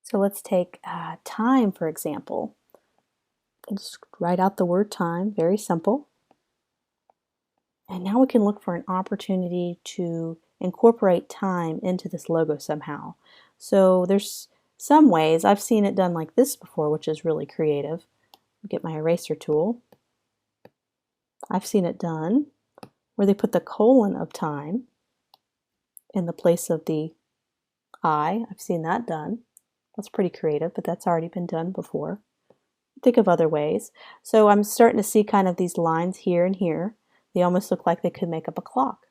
So let's take time, for example. I'll just write out the word time, very simple. And now we can look for an opportunity to incorporate time into this logo somehow. So there's some ways, I've seen it done like this before, which is really creative. Get my eraser tool. I've seen it done where they put the colon of time in the place of the I. I've seen that done. That's pretty creative, but that's already been done before. Think of other ways. So I'm starting to see kind of these lines here and here. They almost look like they could make up a clock.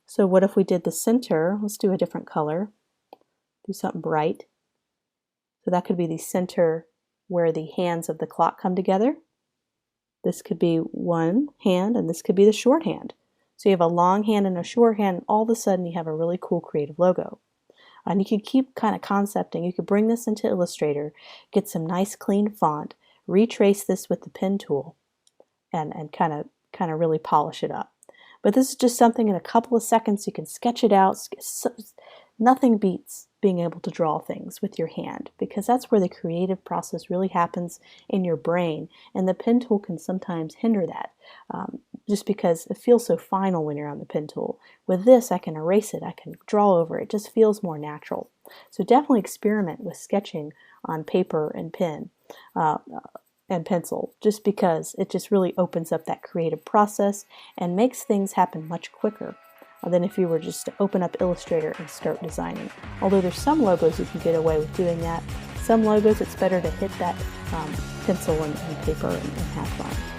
So what if we did the center? Let's do a different color. Do something bright. So that could be the center where the hands of the clock come together. This could be one hand, and this could be the short hand. So you have a long hand and a short hand, and all of a sudden you have a really cool creative logo. And you can keep kind of concepting. You could bring this into Illustrator, get some nice clean font, retrace this with the pen tool, and kind of really polish it up. But this is just something in a couple of seconds you can sketch it out. Nothing beats being able to draw things with your hand, because that's where the creative process really happens in your brain, and the pen tool can sometimes hinder that just because it feels so final when you're on the pen tool. With this, I can erase it, I can draw over it. It just feels more natural. So definitely experiment with sketching on paper and pen and pencil, just because it just really opens up that creative process and makes things happen much quicker than if you were just to open up Illustrator and start designing. Although there's some logos you can get away with doing that. Some logos it's better to hit that pencil and paper and have fun.